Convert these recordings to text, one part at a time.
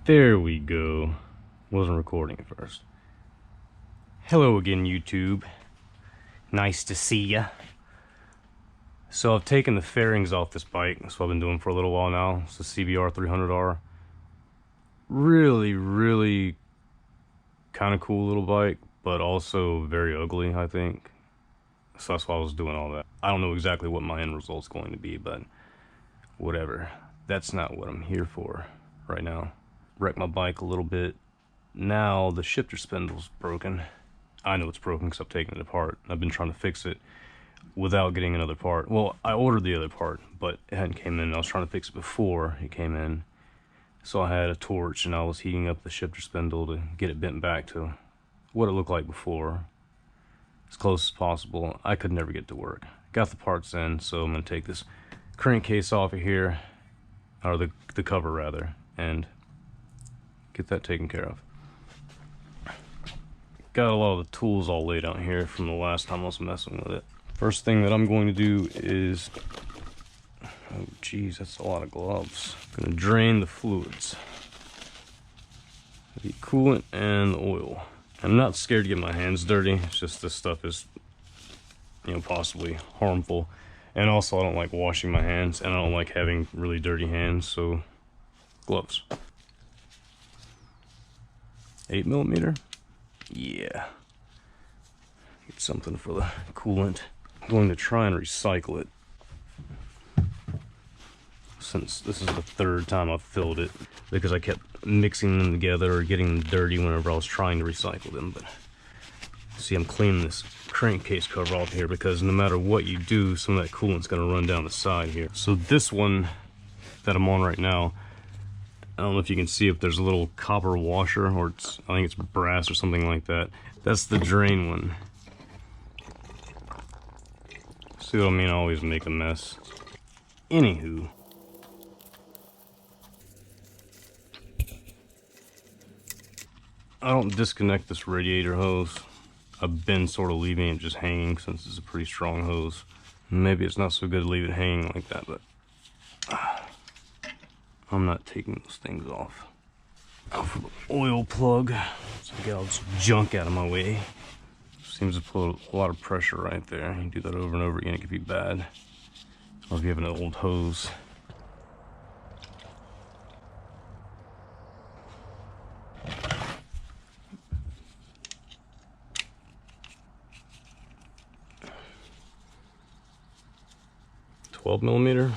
There we go. Wasn't recording at first. Hello again, YouTube. Nice to see ya. So I've taken the fairings off this bike. That's what I've been doing for a little while now. It's the cbr300r. Really kind of cool little bike, but also very ugly, I think. So that's why I was doing all that. I don't know exactly what my end result's going to be, but whatever. That's not what I'm here for right now. Wrecked my bike a little bit. Now the shifter spindle's broken. I know it's broken because I've taken it apart. I've been trying to fix it without getting another part. Well, I ordered the other part, but it hadn't came in. I was trying to fix it before it came in. So I had a torch and I was heating up the shifter spindle to get it bent back to what it looked like before, as close as possible. I could never get it to work. Got the parts in, so I'm going to take this crankcase off of here, or the cover rather, and get that taken care of. Got a lot of the tools all laid out here from the last time I was messing with it. First thing that I'm going to do is, oh geez, that's a lot of gloves. I'm gonna drain the fluids, the coolant and the oil. I'm not scared to get my hands dirty. It's just this stuff is, you know, possibly harmful. And also I don't like washing my hands, and I don't like having really dirty hands, so gloves. 8mm. Yeah. Get something for the coolant. I'm going to try and recycle it, since this is the third time I've filled it, because I kept mixing them together or getting them dirty whenever I was trying to recycle them. But see, I'm cleaning this crankcase cover off here because no matter what you do, some of that coolant's going to run down the side here. So this one that I'm on right now, I don't know if you can see if there's a little copper washer, or I think it's brass or something like that. That's the drain one. See what I mean? I always make a mess. Anywho. I don't disconnect this radiator hose. I've been sort of leaving it just hanging since it's a pretty strong hose. Maybe it's not so good to leave it hanging like that, but I'm not taking those things off. Now for the oil plug, so I get all this junk out of my way. Seems to put a lot of pressure right there. You do that over and over again, it could be bad. Or if you have an old hose. $12mm.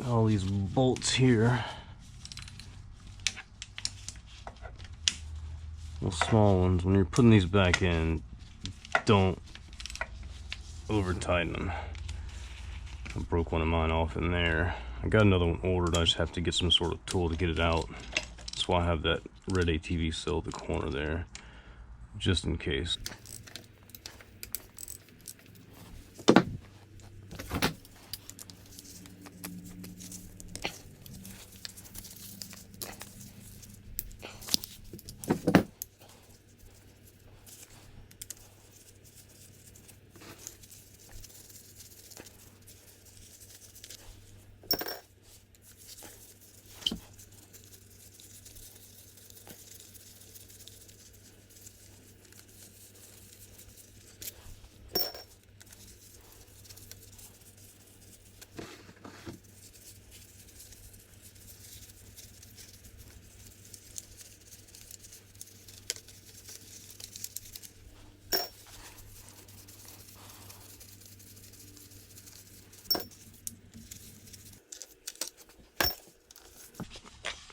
All these bolts here, little small ones. When you're putting these back in, don't over tighten them. I broke one of mine off in there. I got another one ordered. I just have to get some sort of tool to get it out. That's why I have that red ATV sill at the corner there, just in case.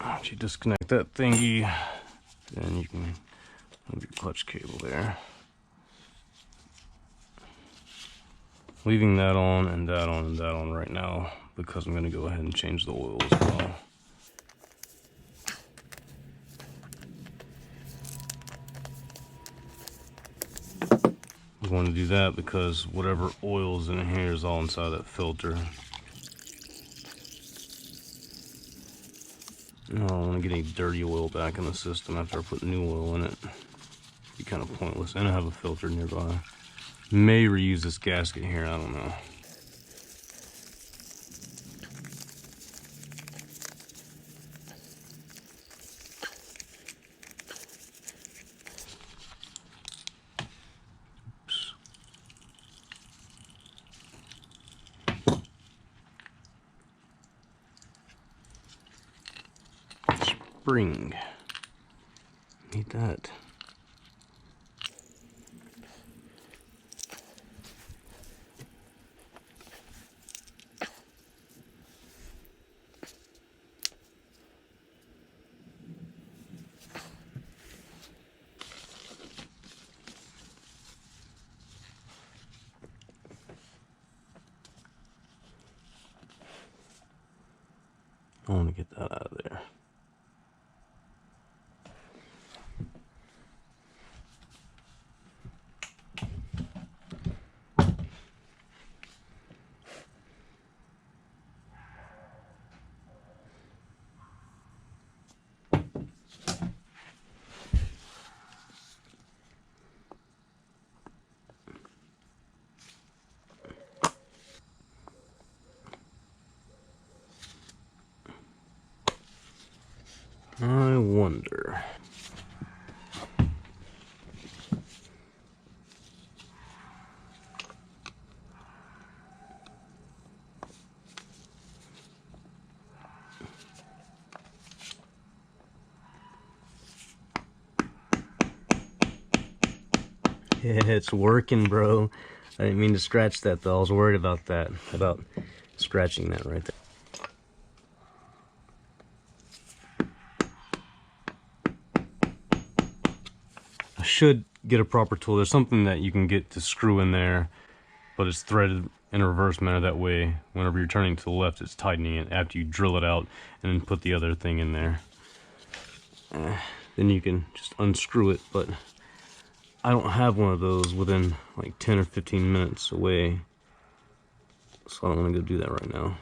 Once you disconnect that thingy, then you can move your clutch cable there. Leaving that on and that on and that on right now because I'm going to go ahead and change the oil as well. want to do that because whatever oil's in here is all inside that filter. I don't want to get any dirty oil back in the system after I put new oil in it. It'd be kind of pointless. And I have a filter nearby. May reuse this gasket here, I don't know. Spring. Need that. I want to get that out of there. I wonder. Yeah, it's working, bro. I didn't mean to scratch that though. I was worried about that, about scratching that right there. I should get a proper tool. There's something that you can get to screw in there, but it's threaded in a reverse manner. That way, whenever you're turning to the left, it's tightening it after you drill it out and then put the other thing in there. Then you can just unscrew it, but I don't have one of those within like 10 or 15 minutes away, so I don't want to go do that right now.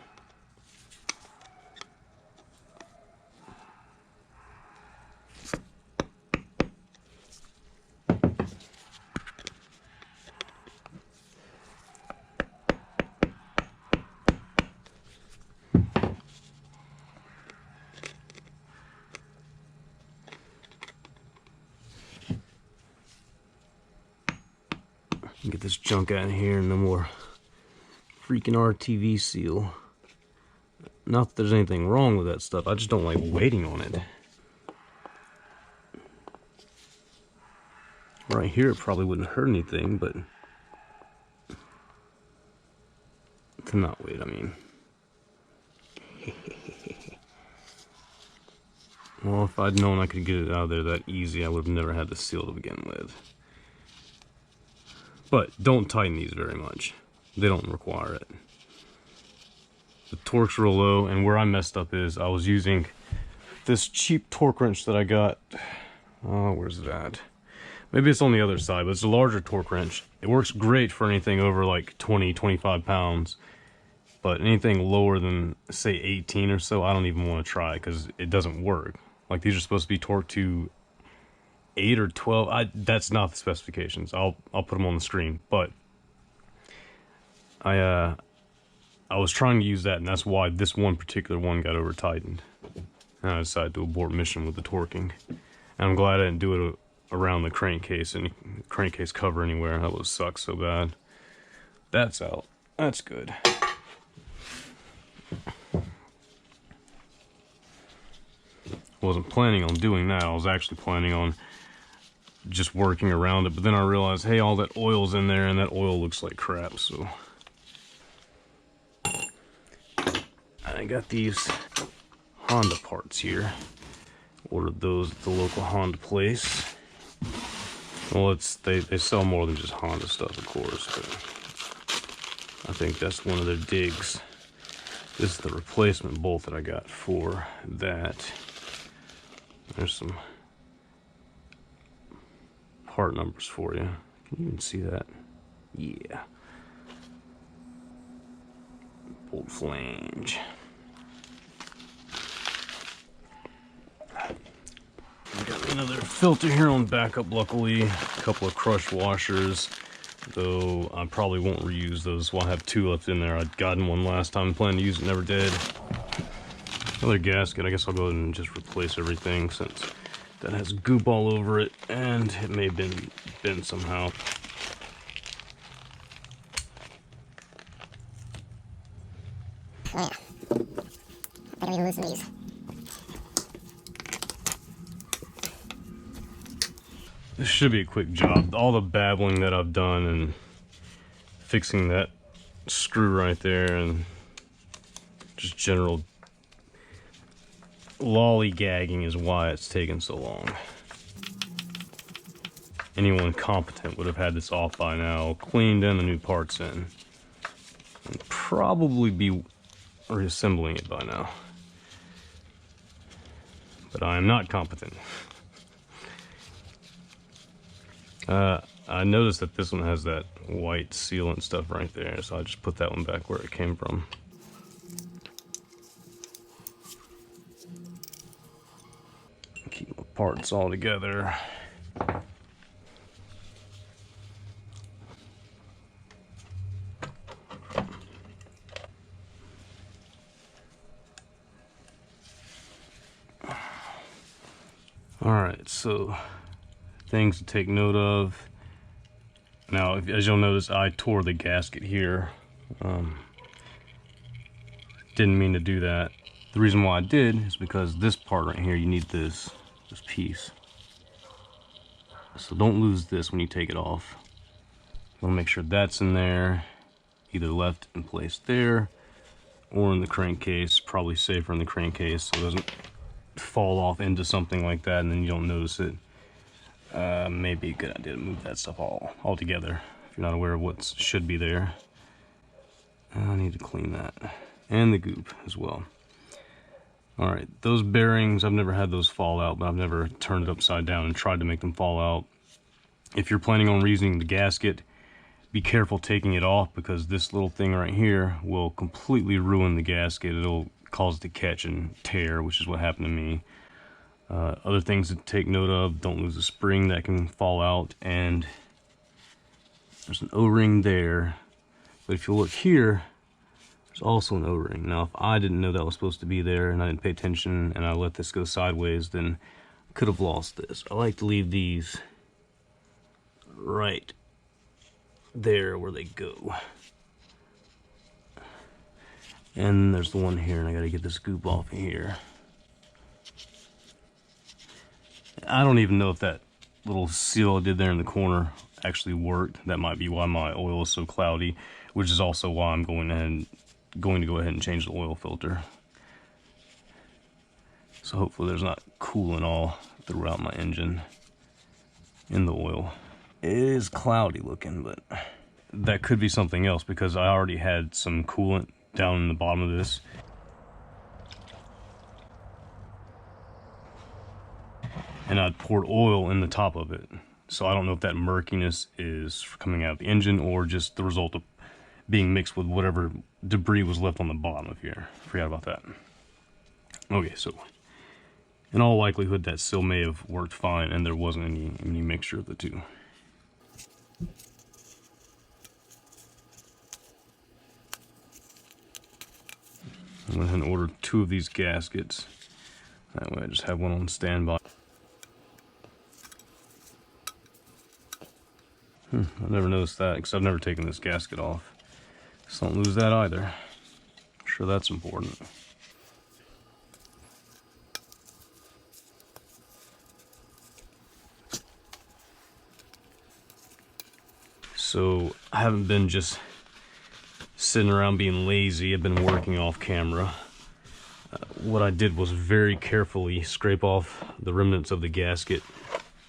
Get this junk out of here and no more freaking RTV seal. Not that there's anything wrong with that stuff, I just don't like waiting on it. Right here it probably wouldn't hurt anything, but to not wait, I mean. Well, if I'd known I could get it out of there that easy, I would have never had the seal to begin with. But don't tighten these very much. They don't require it. The torque's real low, and where I messed up is I was using this cheap torque wrench that I got. Oh, where's it at? Maybe it's on the other side, but it's a larger torque wrench. It works great for anything over like 20, 25 pounds. But anything lower than, say, 18 or so, I don't even want to try because it doesn't work. Like, these are supposed to be torqued to 8 or 12. That's not the specifications. I'll put them on the screen. But I was trying to use that, and that's why this one particular one got over tightened. And I decided to abort mission with the torquing. And I'm glad I didn't do it around the crankcase and crankcase cover anywhere. That would suck so bad. That's out. That's good. Wasn't planning on doing that. I was actually planning on just working around it, but then I realized, hey, all that oil's in there and that oil looks like crap, so I got these Honda parts here. Ordered those at the local Honda place. Well, they sell more than just Honda stuff, of course, but I think that's one of their digs. This is the replacement bolt that I got for that. There's some part numbers for you. Can you even see that? Yeah. Bolt flange. Got another filter here on backup, luckily. A couple of crush washers, though I probably won't reuse those. Well, I have 2 left in there. I'd gotten one last time, planned to use it, never did. Another gasket. I guess I'll go ahead and just replace everything since that has goop all over it, and it may have been bent somehow. Oh yeah. I gotta loosen these. This should be a quick job. All the babbling that I've done and fixing that screw right there and just general lollygagging is why it's taken so long. Anyone competent would have had this off by now, cleaned and the new parts in, and probably be reassembling it by now. But I am not competent. I noticed that this one has that white sealant stuff right there, so I just put that one back where it came from. Keep my parts all together. Alright, so things to take note of. Now, as you'll notice, I tore the gasket here. Didn't mean to do that. The reason why I did is because this part right here, you need this piece. So don't lose this when you take it off. You want to make sure that's in there, either left in place there or in the crankcase. Probably safer in the crankcase so it doesn't fall off into something like that and then you don't notice it. Maybe a good idea to move that stuff all together if you're not aware of what should be there. I need to clean that and the goop as well. Alright, those bearings, I've never had those fall out, but I've never turned it upside down and tried to make them fall out. If you're planning on reusing the gasket, be careful taking it off because this little thing right here will completely ruin the gasket. It'll cause it to catch and tear, which is what happened to me. Other things to take note of, don't lose a spring that can fall out, and there's an O-ring there. But if you look here, there's also an O-ring. Now, if I didn't know that was supposed to be there and I didn't pay attention and I let this go sideways, then I could have lost this. I like to leave these right there where they go. And there's the one here, and I gotta get this goop off of here. I don't even know if that little seal I did there in the corner actually worked. That might be why my oil is so cloudy, which is also why I'm going to go ahead and change the oil filter. So hopefully there's not coolant all throughout my engine in the oil. It is cloudy looking, but that could be something else because I already had some coolant down in the bottom of this. And I'd poured oil in the top of it. So I don't know if that murkiness is coming out of the engine or just the result of being mixed with whatever debris was left on the bottom of here. Forgot about that. Okay, so in all likelihood that seal may have worked fine and there wasn't any mixture of the two. I went ahead and ordered 2 of these gaskets. That way I just have one on standby. I never noticed that because I've never taken this gasket off. So don't lose that either. I'm sure that's important. So I haven't been just sitting around being lazy. I've been working off camera. What I did was very carefully scrape off the remnants of the gasket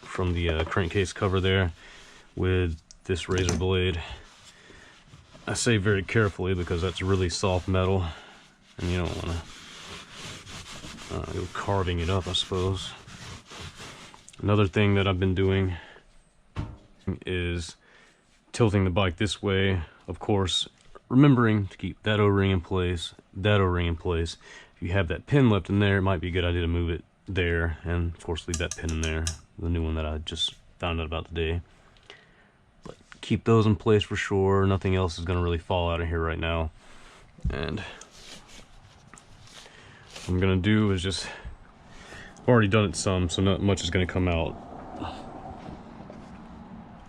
from the crankcase cover there with this razor blade. I say very carefully because that's really soft metal and you don't want to go carving it up, I suppose. Another thing that I've been doing is tilting the bike this way, of course, remembering to keep that O-ring in place, that O-ring in place. If you have that pin left in there, it might be a good idea to move it there, and of course leave that pin in there, the new one that I just found out about today. But keep those in place for sure. Nothing else is going to really fall out of here right now. And what I'm going to do is just, I've already done it some, so not much is going to come out.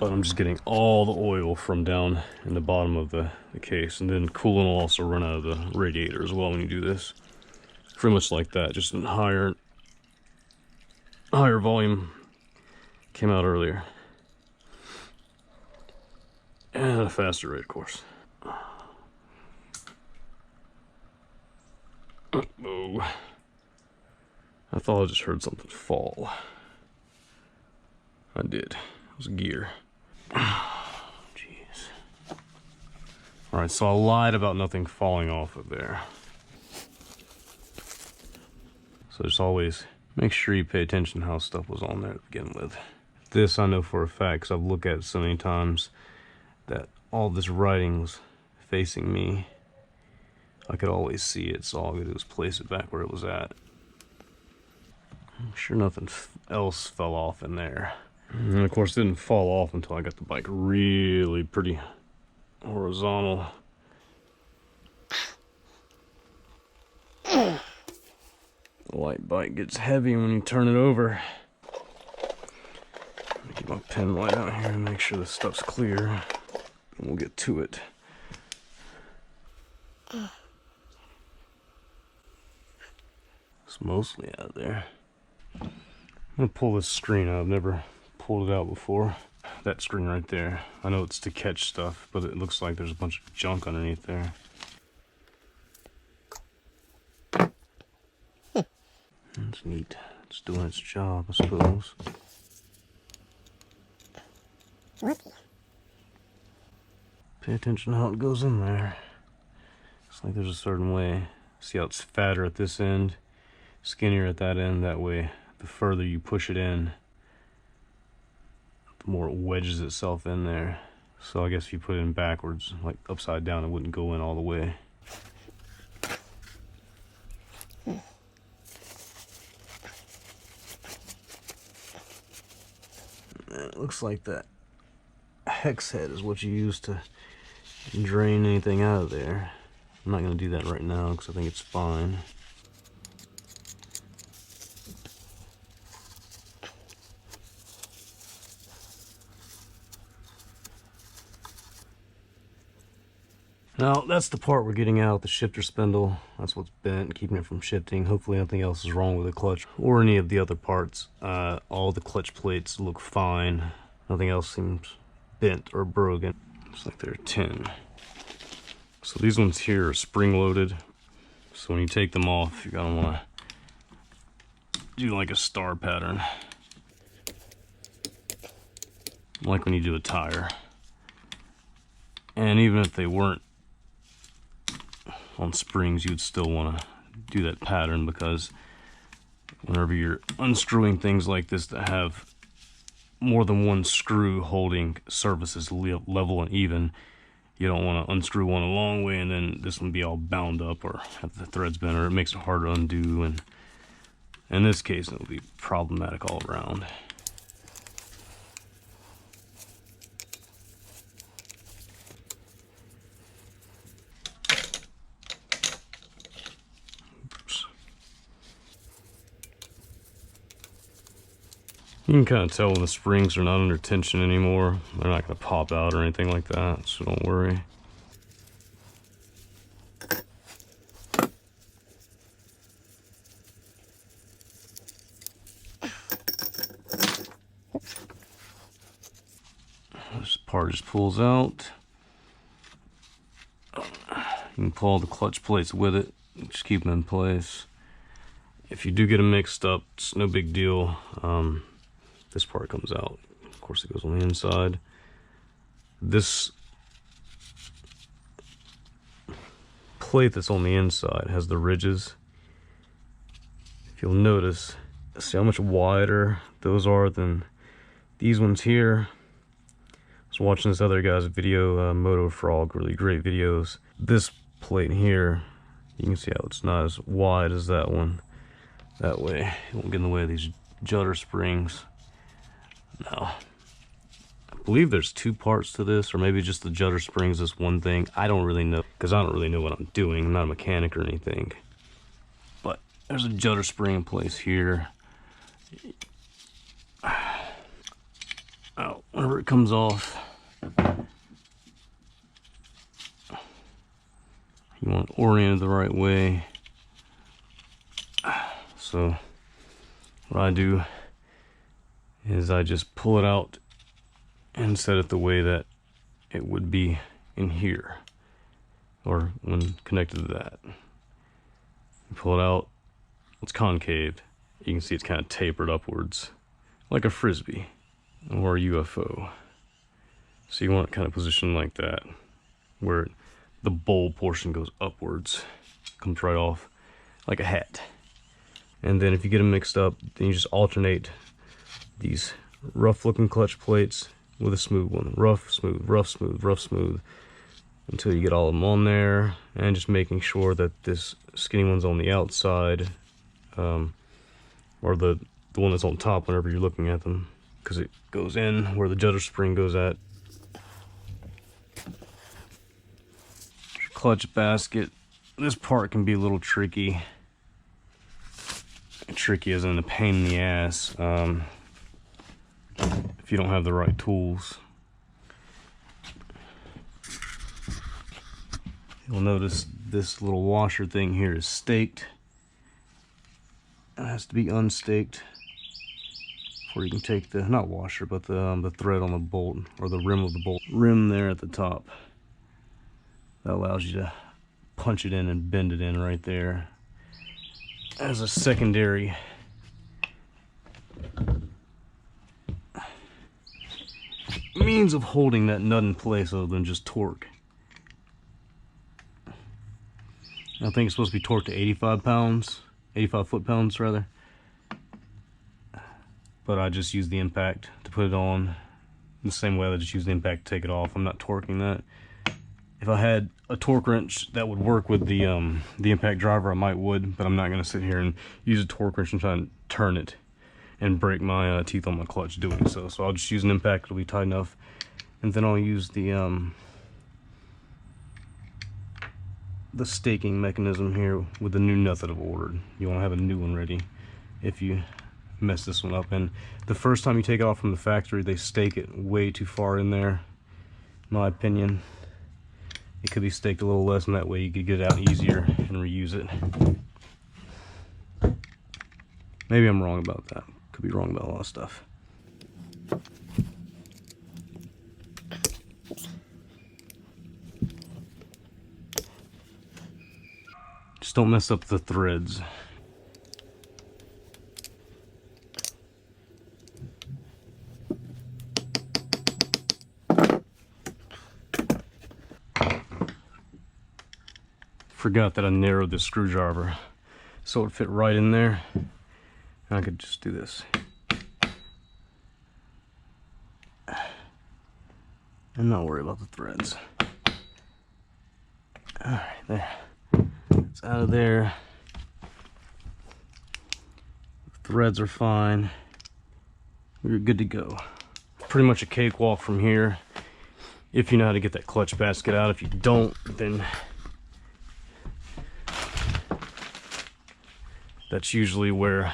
But I'm just getting all the oil from down in the bottom of the case, and then coolant will also run out of the radiator as well when you do this. Pretty much like that, just in higher volume came out earlier. And at a faster rate, of course. Oh, I thought I just heard something fall. I did. It was gear. Jeez. Alright, so I lied about nothing falling off of there. So just always make sure you pay attention to how stuff was on there to begin with. This I know for a fact because I've looked at it so many times that all this writing was facing me. I could always see it, so all I could do was place it back where it was at. I'm sure nothing else fell off in there. And of course it didn't fall off until I got the bike really pretty horizontal. The light bike gets heavy when you turn it over. Let me get my pen light out here and make sure this stuff's clear, and we'll get to it. It's mostly out of there. I'm gonna pull this screen out. I've never pulled it out before. That screen right there. I know it's to catch stuff, but it looks like there's a bunch of junk underneath there. That's neat. It's doing its job, I suppose. Whoopee. Pay attention to how it goes in there. It's like there's a certain way. See how it's fatter at this end, skinnier at that end. That way, the further you push it in, the more it wedges itself in there. So I guess if you put it in backwards, like upside down, it wouldn't go in all the way. And it looks like that hex head is what you use to drain anything out of there. I'm not going to do that right now because I think it's fine. Now, that's the part we're getting out, the shifter spindle. That's what's bent, keeping it from shifting. Hopefully nothing else is wrong with the clutch or any of the other parts. All the clutch plates look fine. Nothing else seems bent or broken. Looks like they're 10. So these ones here are spring-loaded. So when you take them off, you're gonna want to do like a star pattern. Like when you do a tire. And even if they weren't on springs, you'd still want to do that pattern, because whenever you're unscrewing things like this that have more than one screw holding surfaces level and even, you don't want to unscrew one a long way and then this one be all bound up or have the threads bent, or it makes it hard to undo, and in this case it will be problematic all around. You can kind of tell when the springs are not under tension anymore. They're not going to pop out or anything like that, so don't worry. This part just pulls out. You can pull the clutch plates with it, just keep them in place. If you do get them mixed up, it's no big deal. This part comes out. Of course, it goes on the inside. This plate that's on the inside has the ridges. If you'll notice, see how much wider those are than these ones here. was watching this other guy's video, Moto Frog, really great videos. This plate here, you can see how it's not as wide as that one. That way it won't get in the way of these Judder Springs. Now, I believe there's two parts to this, or maybe just the Judder Springs is one thing. I don't really know, because I don't really know what I'm doing. I'm not a mechanic or anything. But there's a Judder Spring in place here. Whenever it comes off, you want it oriented the right way. So what I do is I just pull it out and set it the way that it would be in here, or when connected to that. You pull it out, it's concave. You can see it's kind of tapered upwards, like a frisbee or a UFO. So you want it kind of positioned like that, where the bowl portion goes upwards, comes right off like a hat. And then if you get them mixed up, then you just alternate these rough looking clutch plates with a smooth one. Rough, smooth, rough, smooth, rough, smooth, until you get all of them on there. And just making sure that this skinny one's on the outside, or the one that's on top whenever you're looking at them, because it goes in where the Judder Spring goes at. Clutch basket. This part can be a little tricky. Tricky as in a pain in the ass if you don't have the right tools. You'll notice this little washer thing here is staked. It has to be unstaked before you can take the, not washer, but the thread on the bolt, or the rim of the bolt. Rim there at the top. That allows you to punch it in and bend it in right there as a secondary means of holding that nut in place other than just torque. I think it's supposed to be torqued to 85 pounds, 85 foot-pounds rather. But I just use the impact to put it on the same way I just use the impact to take it off. I'm not torquing that. If I had a torque wrench that would work with the impact driver, I might would, but I'm not going to sit here and use a torque wrench and try and turn it and break my teeth on my clutch doing so. So I'll just use an impact, it'll be tight enough, and then I'll use the staking mechanism here with the new nut that I've ordered. You want to have a new one ready if you mess this one up. And the first time you take it off from the factory, they stake it way too far in there, in my opinion. It could be staked a little less, and that way you could get it out easier and reuse it. Maybe I'm wrong about that. Could be wrong about a lot of stuff. Just don't mess up the threads. Forgot that I narrowed the screwdriver so it would fit right in there. And I could just do this. And not worry about the threads. Alright, there. It's out of there. The threads are fine. We're good to go. Pretty much a cakewalk from here, if you know how to get that clutch basket out. If you don't, then that's usually where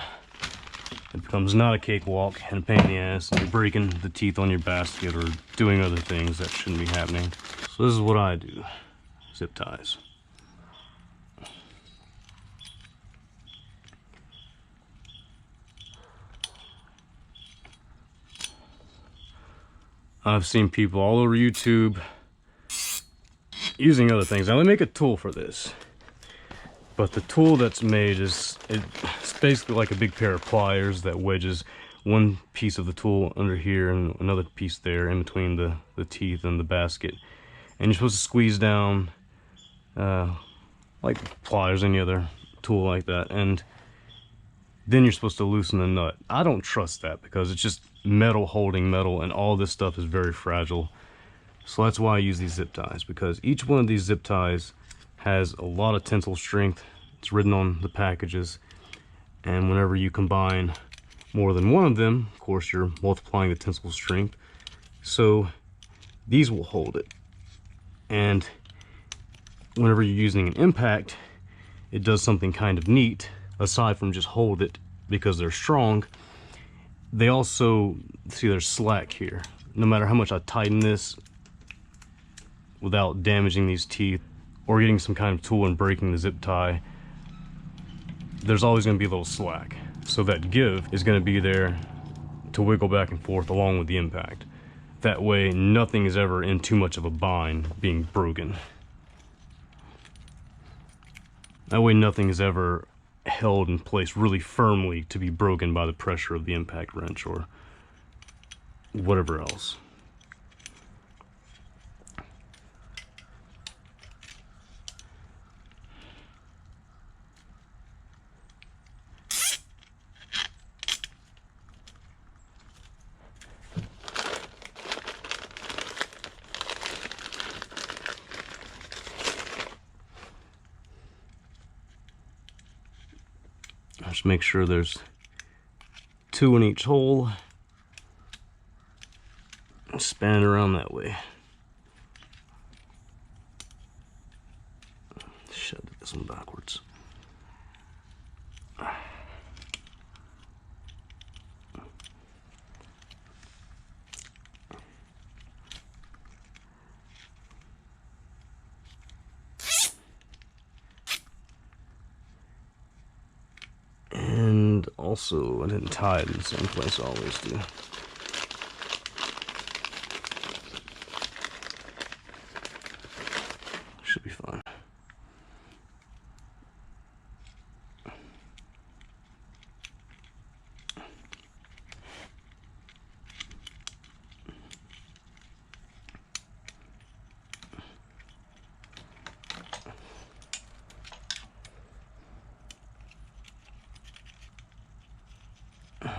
it becomes not a cakewalk and a pain in the ass, and you're breaking the teeth on your basket or doing other things that shouldn't be happening. So this is what I do. Zip ties. I've seen people all over YouTube using other things. Now they make a tool for this, but the tool that's made it's basically like a big pair of pliers that wedges one piece of the tool under here and another piece there in between the teeth and the basket, and you're supposed to squeeze down like pliers, any other tool like that, and then you're supposed to loosen the nut. I don't trust that because it's just metal holding metal, and all this stuff is very fragile. So that's why I use these zip ties, because each one of these zip ties has a lot of tensile strength. It's written on the packages, and whenever you combine more than one of them, of course you're multiplying the tensile strength, so these will hold it. And whenever you're using an impact, it does something kind of neat. Aside from just hold it because they're strong, they also, see, there's slack here. No matter how much I tighten this without damaging these teeth or getting some kind of tool and breaking the zip tie, there's always going to be a little slack. So that give is going to be there to wiggle back and forth along with the impact. That way nothing is ever in too much of a bind being broken. That way nothing is ever held in place really firmly to be broken by the pressure of the impact wrench or whatever else. Just make sure there's 2 in each hole. Span it around that way. Shove this one backwards. And also, I didn't tie it in the same place I always do. Should be fine.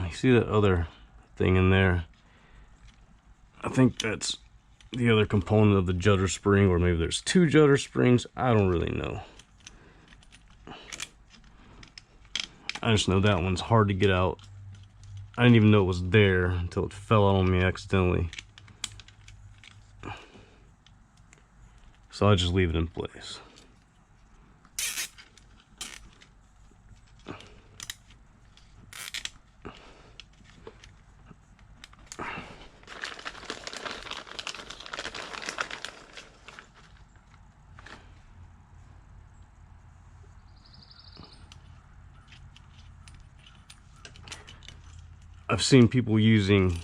You see that other thing in there? I think that's the other component of the judder spring, or maybe there's 2 judder springs. I don't really know. I just know that one's hard to get out. I didn't even know it was there until it fell out on me accidentally. So I just leave it in place. I've seen people using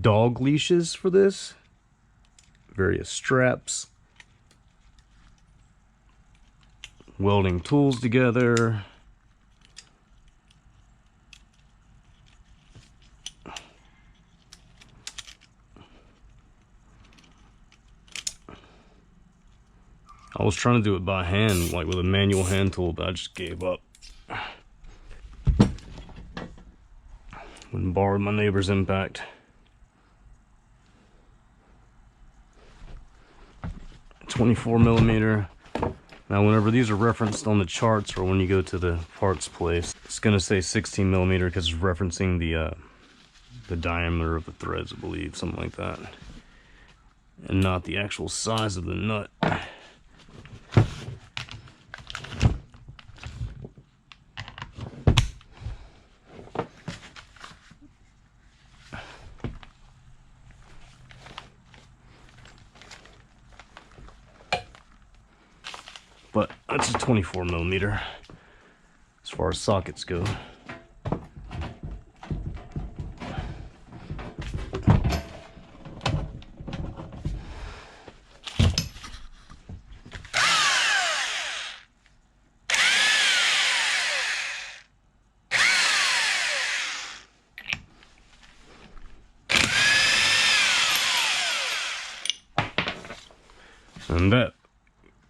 dog leashes for this, various straps, welding tools together. I was trying to do it by hand, like with a manual hand tool, but I just gave up. Went and borrowed my neighbor's impact. 24mm. Now whenever these are referenced on the charts or when you go to the parts place, it's gonna say 16mm because it's referencing the diameter of the threads, I believe, something like that, and not the actual size of the nut. But that's a 24mm as far as sockets go. And that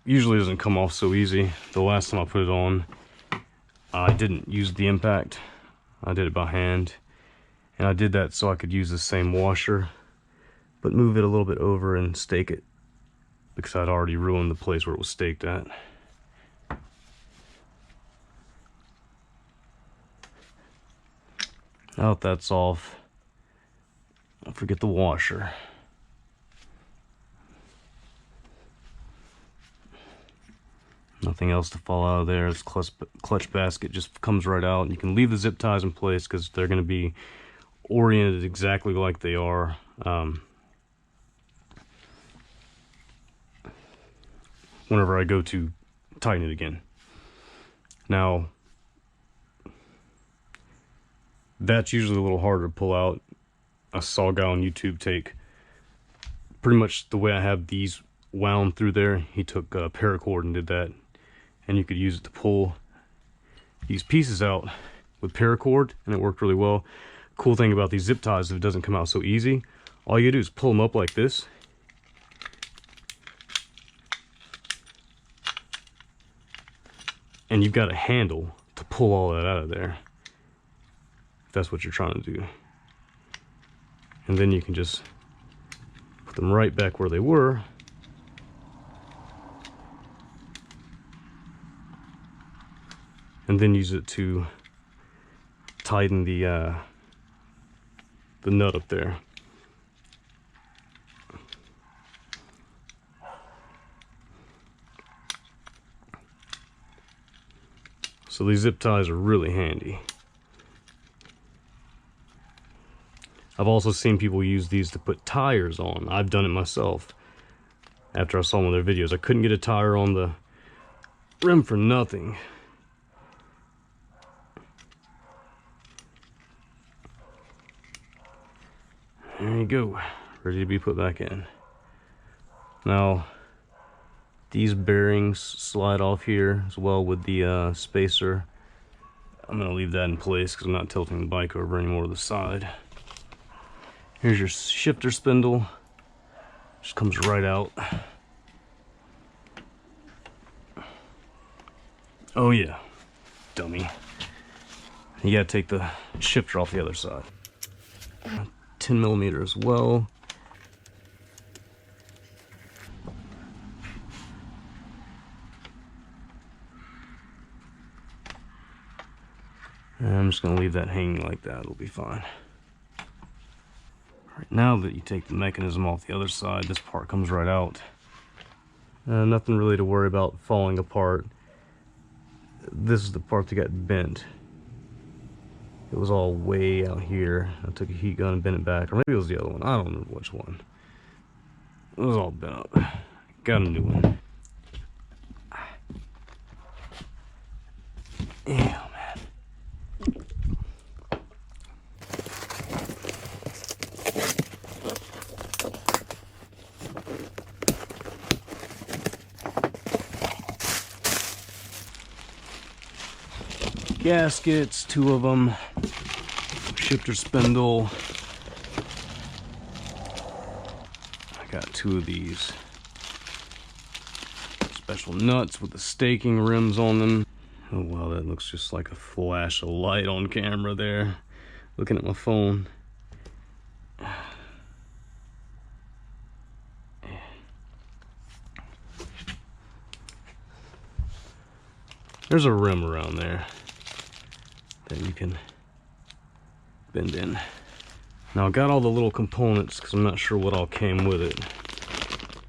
usually doesn't come off so easy. The last time I put it on, I didn't use the impact. I did it by hand, and I did that so I could use the same washer but move it a little bit over and stake it, because I'd already ruined the place where it was staked at. Now that that's off, don't forget the washer. Nothing else to fall out of there. This clutch basket just comes right out. You can leave the zip ties in place because they're going to be oriented exactly like they are. Whenever I go to tighten it again. Now, that's usually a little harder to pull out. I saw a guy on YouTube take pretty much the way I have these wound through there. He took paracord and did that. And you could use it to pull these pieces out with paracord, and it worked really well. Cool thing about these zip ties, if it doesn't come out so easy, all you do is pull them up like this. And you've got a handle to pull all that out of there, if that's what you're trying to do. And then you can just put them right back where they were. And then use it to tighten the nut up there. So these zip ties are really handy. I've also seen people use these to put tires on. I've done it myself. After I saw one of their videos, I couldn't get a tire on the rim for nothing. There you go, ready to be put back in. Now, these bearings slide off here as well with the spacer. I'm gonna leave that in place because I'm not tilting the bike over anymore to the side. Here's your shifter spindle, just comes right out. Oh yeah, dummy. You gotta take the shifter off the other side. 10mm as well. And I'm just going to leave that hanging like that. It'll be fine. Alright, now that you take the mechanism off the other side, this part comes right out. Nothing really to worry about falling apart. This is the part that got bent. It was all way out here. I took a heat gun and bent it back. Or maybe it was the other one. I don't remember which one. It was all bent up. Got a new one. Yeah, man. Gaskets, 2 of them. Shifter spindle. I got 2 of these special nuts with the staking rims on them. Oh wow, that looks just like a flash of light on camera there. Looking at my phone. There's a rim around there that you can bend in. Now I got all the little components because I'm not sure what all came with it.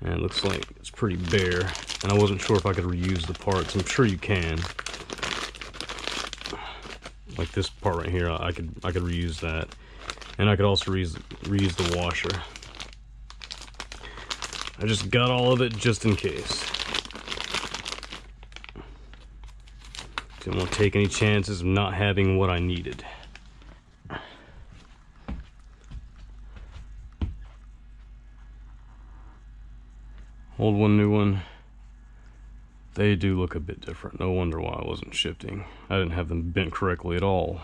And it looks like it's pretty bare. And I wasn't sure if I could reuse the parts. I'm sure you can. Like this part right here, I could reuse that. And I could also reuse the washer. I just got all of it just in case. Didn't want to take any chances of not having what I needed. Old one, new one. They do look a bit different. No wonder why I wasn't shifting. I didn't have them bent correctly at all.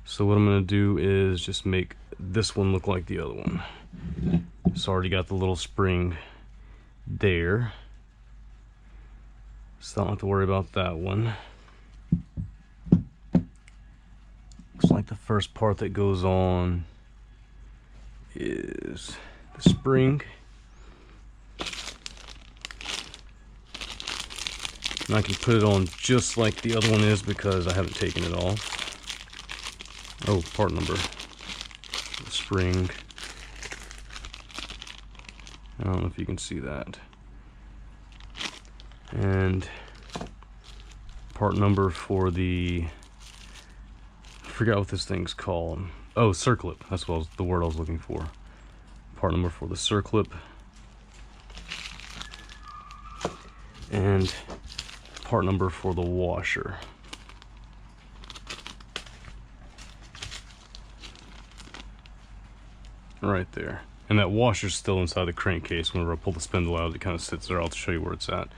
So what I'm going to do is just make this one look like the other one. It's already got the little spring there. So I don't have to worry about that one. Looks like the first part that goes on is the spring. And I can put it on just like the other one is because I haven't taken it off. Oh, part number. The spring. I don't know if you can see that. And part number for the, I forgot what this thing's called. Oh, circlip. That's what the word I was looking for. Part number for the circlip. And part number for the washer. Right there. And that washer's still inside the crankcase. Whenever I pull the spindle out, it kind of sits there. I'll show you where it's at.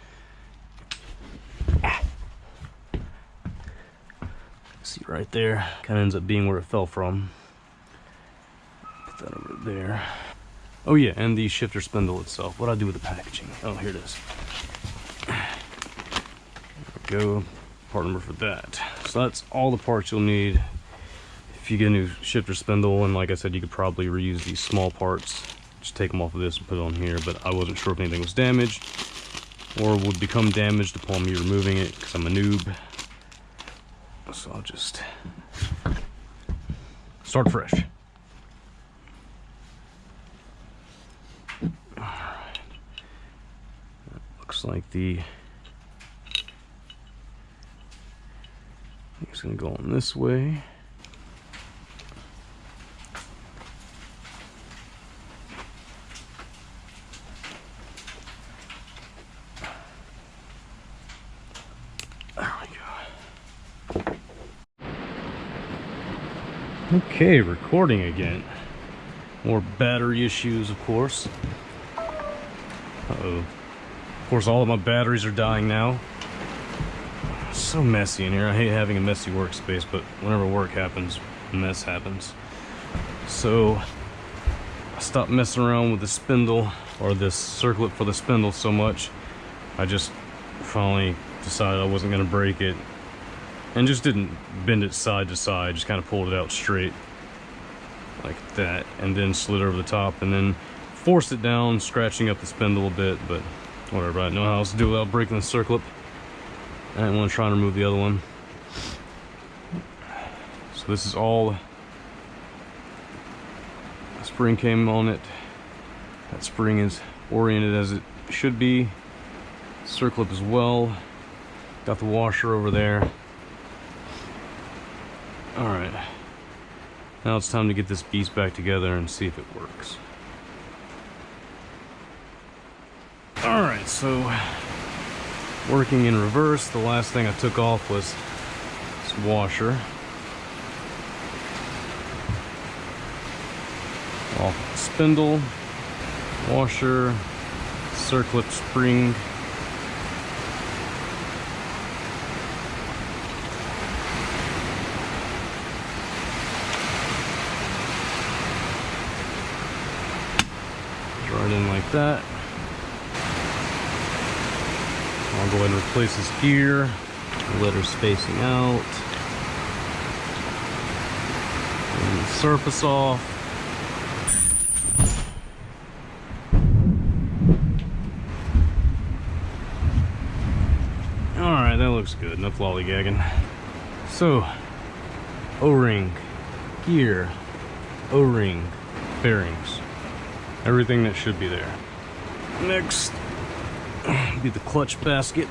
See right there. Kind of ends up being where it fell from. Put that over there. Oh yeah, and the shifter spindle itself. What do I do with the packaging? Oh, here it is. There we go. Part number for that. So that's all the parts you'll need if you get a new shifter spindle. And like I said, you could probably reuse these small parts. Just take them off of this and put it on here. But I wasn't sure if anything was damaged or would become damaged upon me removing it because I'm a noob. So I'll just start fresh. Alright. That looks like it's gonna go on this way. There we go. Okay, recording again. More battery issues, of course. Uh-oh. Of course, all of my batteries are dying now. It's so messy in here. I hate having a messy workspace, but whenever work happens, a mess happens. So I stopped messing around with the spindle or this circlip for the spindle so much. I just finally decided I wasn't going to break it and just didn't bend it side to side, just kind of pulled it out straight like that and then slid over the top and then forced it down, scratching up the spindle a bit, but whatever. I know how else to do it without breaking the circlip. I didn't want to try and remove the other one. So this is all the spring came on it. That spring is oriented as it should be. Circlip as well. Got the washer over there. Alright. Now it's time to get this beast back together and see if it works. Alright, so working in reverse, the last thing I took off was this washer. Off the spindle, washer, circlip spring. Right in like that. I'll go ahead and replace this gear. Letter spacing out. And the surface off. Alright, that looks good. Enough lollygagging. So, O-ring, gear, O-ring, bearings. Everything that should be there. Next, be the clutch basket.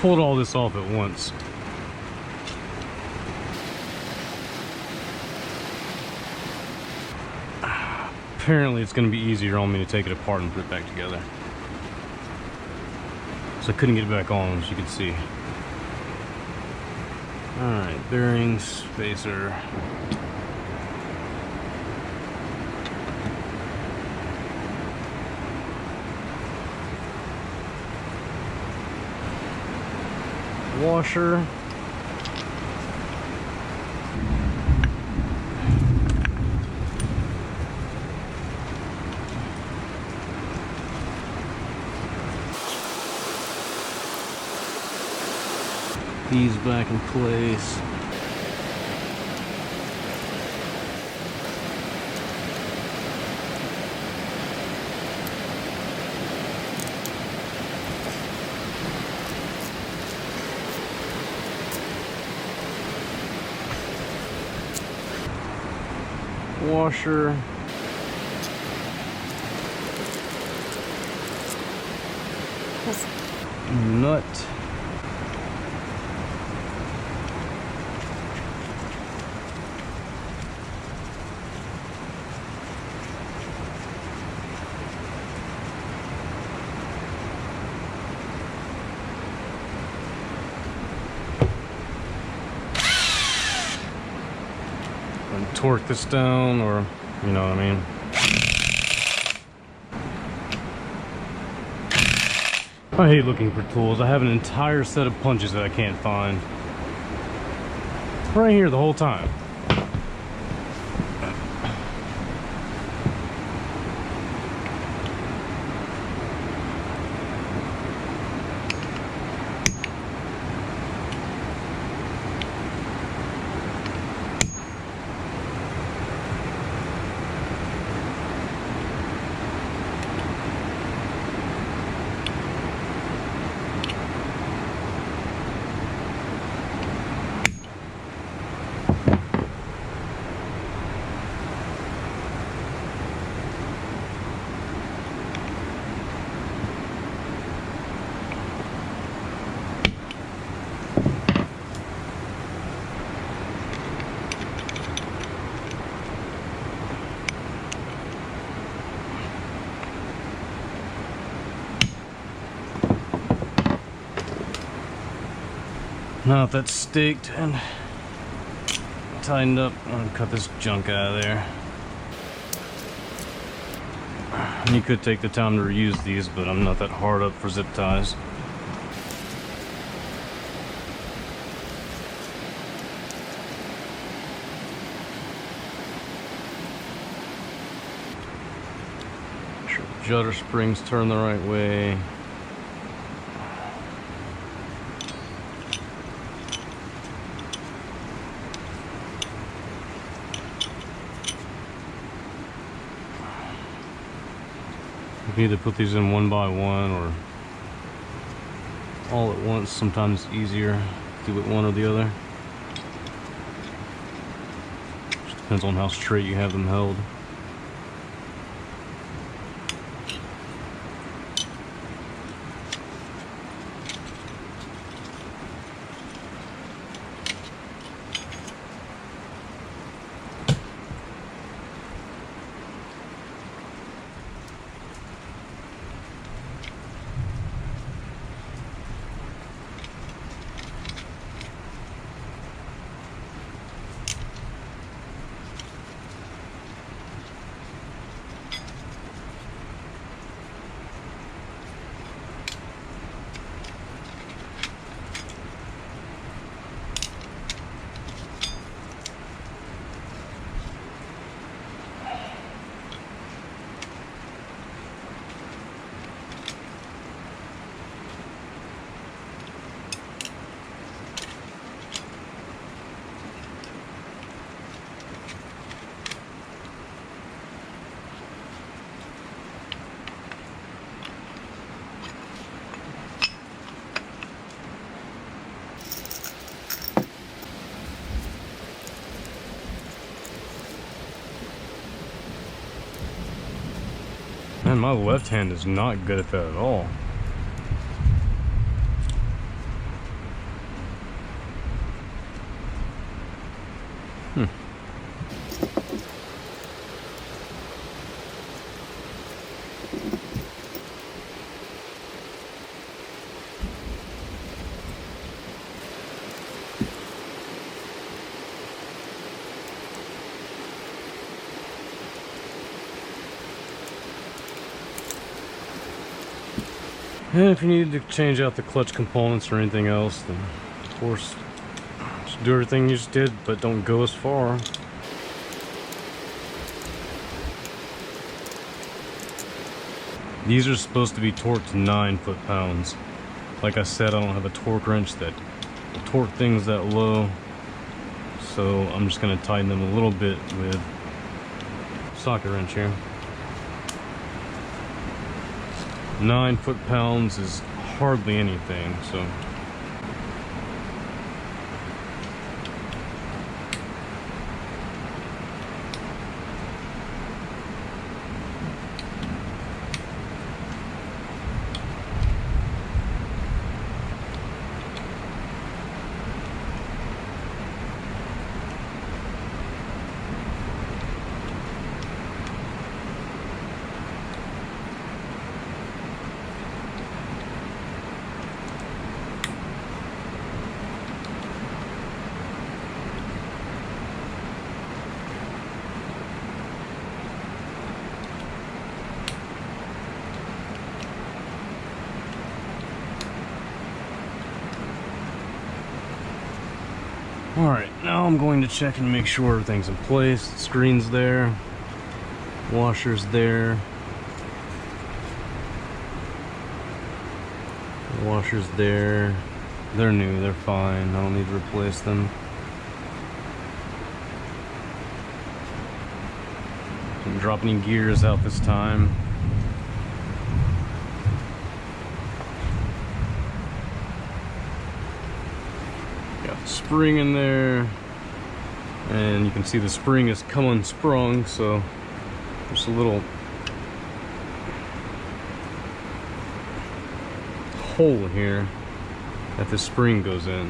Pulled all this off at once. Apparently it's going to be easier on me to take it apart and put it back together. So I couldn't get it back on, as you can see. Alright, bearings, spacer. Washer. these back in place. Washer. Nut. And torque this down, or you know what I mean. I hate looking for tools. I have an entire set of punches that I can't find. Right here the whole time. Now that that's staked and tightened up, I'm gonna cut this junk out of there. And you could take the time to reuse these, but I'm not that hard up for zip ties. Make sure the Judder Springs turn the right way. You can either put these in one by one or all at once. Sometimes it's easier to do it one or the other. Just depends on how straight you have them held. Man, my left hand is not good at that at all. And if you need to change out the clutch components or anything else, then of course just do everything you just did, but don't go as far. These are supposed to be torqued to 9 foot-pounds. Like I said, I don't have a torque wrench that the torque thing's that low, so I'm just going to tighten them a little bit with socket wrench here. 9 foot-pounds is hardly anything, so alright, now I'm going to check and make sure everything's in place. The screen's there, washer's there, the washer's there. They're new, they're fine, I don't need to replace them. Didn't drop any gears out this time. Spring in there, and you can see the spring is come unsprung, so there's a little hole here that the spring goes in.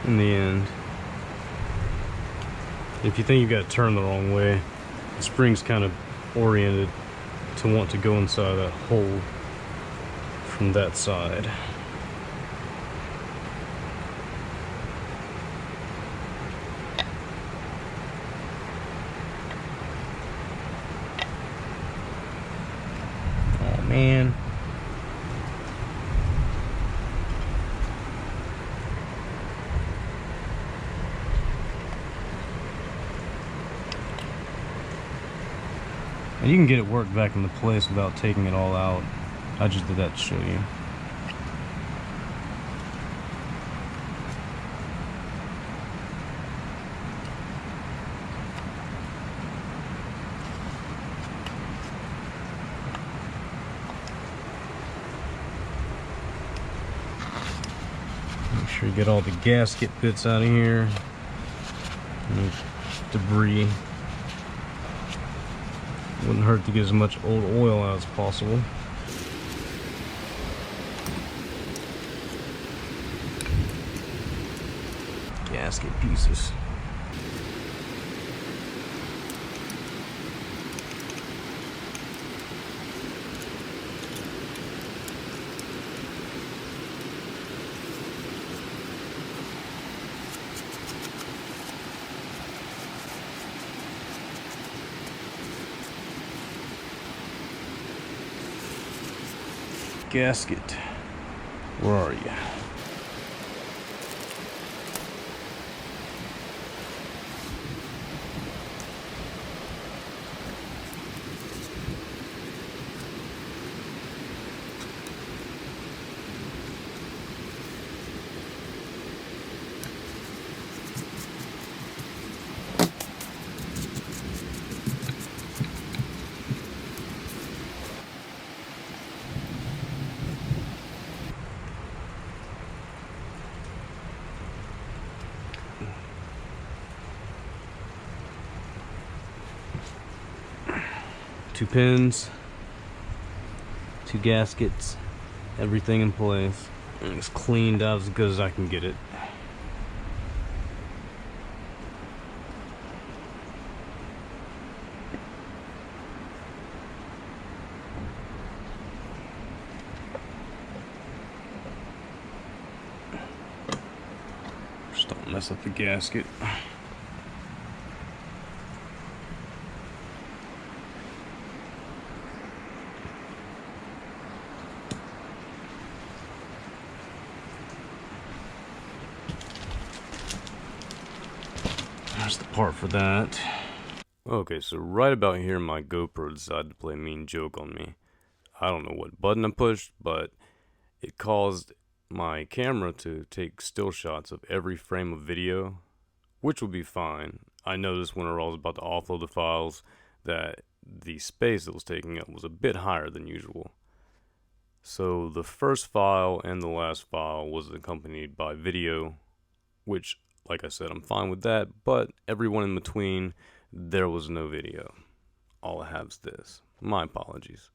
In the end, if you think you've got to turn the wrong way, the spring's kind of oriented to want to go inside that hole from that side. Oh man. And you can get it worked back into place without taking it all out. I just did that to show you. Make sure you get all the gasket bits out of here. Any debris. Wouldn't hurt to get as much old oil out as possible. Gasket pieces. Gasket, where are you? Two pins, two gaskets, everything in place. And it's cleaned out as good as I can get it. Just don't mess up the gasket. There's the part for that. Okay, so right about here, my GoPro decided to play a mean joke on me. I don't know what button I pushed, but it caused my camera to take still shots of every frame of video, which would be fine. I noticed when I was about to offload the files that the space it was taking up was a bit higher than usual. So the first file and the last file was accompanied by video, which, like I said, I'm fine with that, but everyone in between, there was no video. All I have is this. My apologies.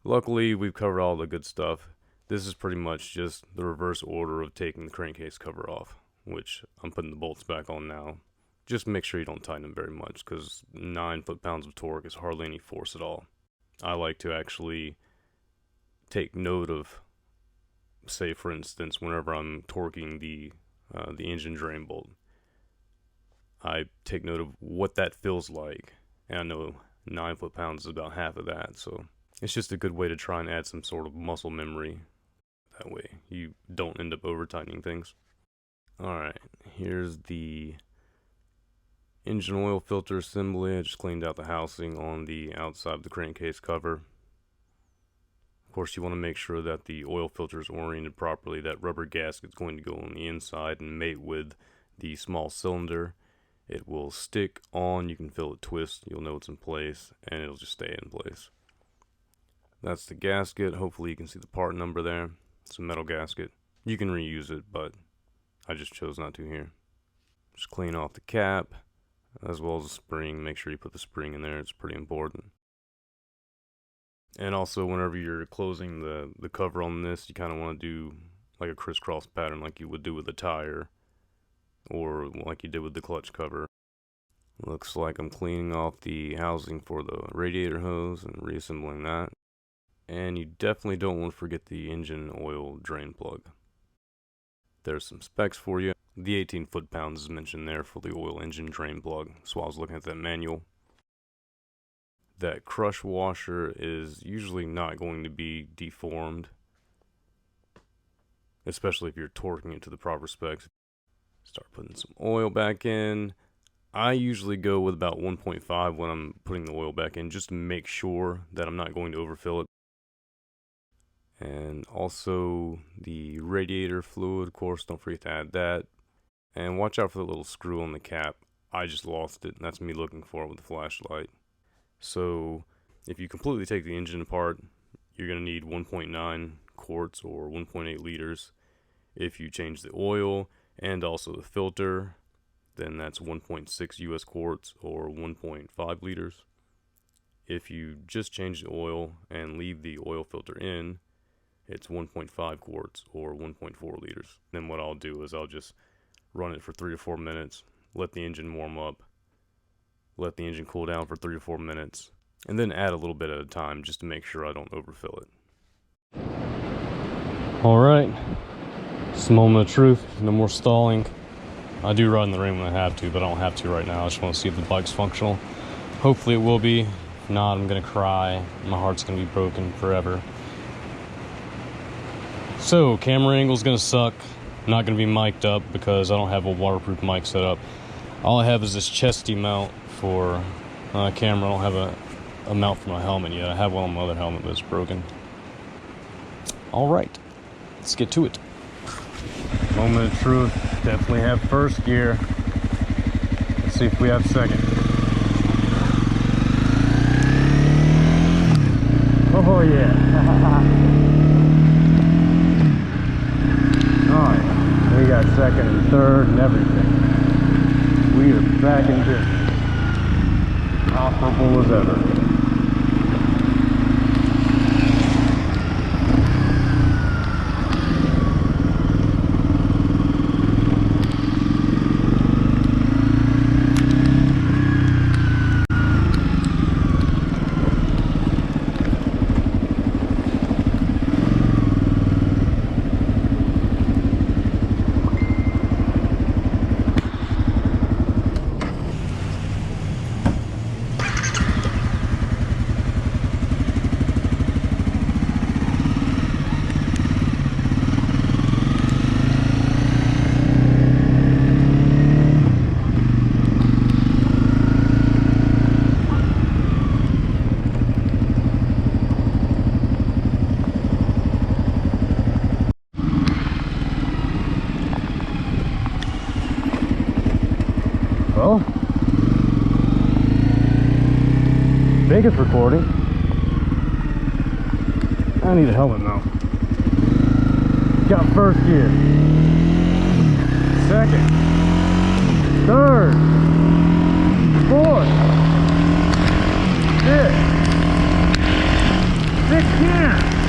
Luckily, we've covered all the good stuff. This is pretty much just the reverse order of taking the crankcase cover off, which I'm putting the bolts back on now. Just make sure you don't tighten them very much, because 9 foot-pounds of torque is hardly any force at all. I like to actually take note of, say for instance, whenever I'm torquing the engine drain bolt, I take note of what that feels like, and I know 9 foot-pounds is about half of that, so it's just a good way to try and add some sort of muscle memory. That way you don't end up over-tightening things. Alright, here's the engine oil filter assembly. I just cleaned out the housing on the outside of the crankcase cover. Of course, you want to make sure that the oil filter is oriented properly. That rubber gasket is going to go on the inside and mate with the small cylinder. It will stick on, you can feel it twist, you'll know it's in place, and it'll just stay in place. That's the gasket. Hopefully you can see the part number there. It's a metal gasket. You can reuse it, but I just chose not to here. Just clean off the cap, as well as the spring. Make sure you put the spring in there, it's pretty important. And also, whenever you're closing the cover on this, you kind of want to do like a crisscross pattern like you would do with a tire, or like you did with the clutch cover. Looks like I'm cleaning off the housing for the radiator hose and reassembling that. And you definitely don't want to forget the engine oil drain plug. There's some specs for you. The 18 foot-pounds is mentioned there for the oil engine drain plug, so I was looking at that manual. That crush washer is usually not going to be deformed, especially if you're torquing it to the proper specs. Start putting some oil back in. I usually go with about 1.5 when I'm putting the oil back in, just to make sure that I'm not going to overfill it. And also the radiator fluid, of course, don't forget to add that. And watch out for the little screw on the cap. I just lost it, and that's me looking for it with the flashlight. So if you completely take the engine apart, you're going to need 1.9 quarts or 1.8 liters. If you change the oil and also the filter, then that's 1.6 US quarts or 1.5 liters. If you just change the oil and leave the oil filter in, it's 1.5 quarts or 1.4 liters. Then what I'll do is I'll just run it for 3 to 4 minutes, let the engine warm up, let the engine cool down for 3 to 4 minutes, and then add a little bit at a time just to make sure I don't overfill it. Alright, it's the moment of truth, no more stalling. I do ride in the rain when I have to, but I don't have to right now. I just want to see if the bike's functional. Hopefully it will be. If not, I'm going to cry. My heart's going to be broken forever. So, camera angle's going to suck. I'm not going to be mic'd up because I don't have a waterproof mic set up. All I have is this chesty mount for camera. I don't have a mount for my helmet yet. I have one on my other helmet, but it's broken. Alright, let's get to it. Moment of truth. Definitely have first gear. Let's see if we have second. Oh yeah. Oh yeah. We got second and third and everything. We are back in business. Operable as ever. think it's recording. I need a helmet now. Got first gear, second, third, fourth, fifth, sixth gear.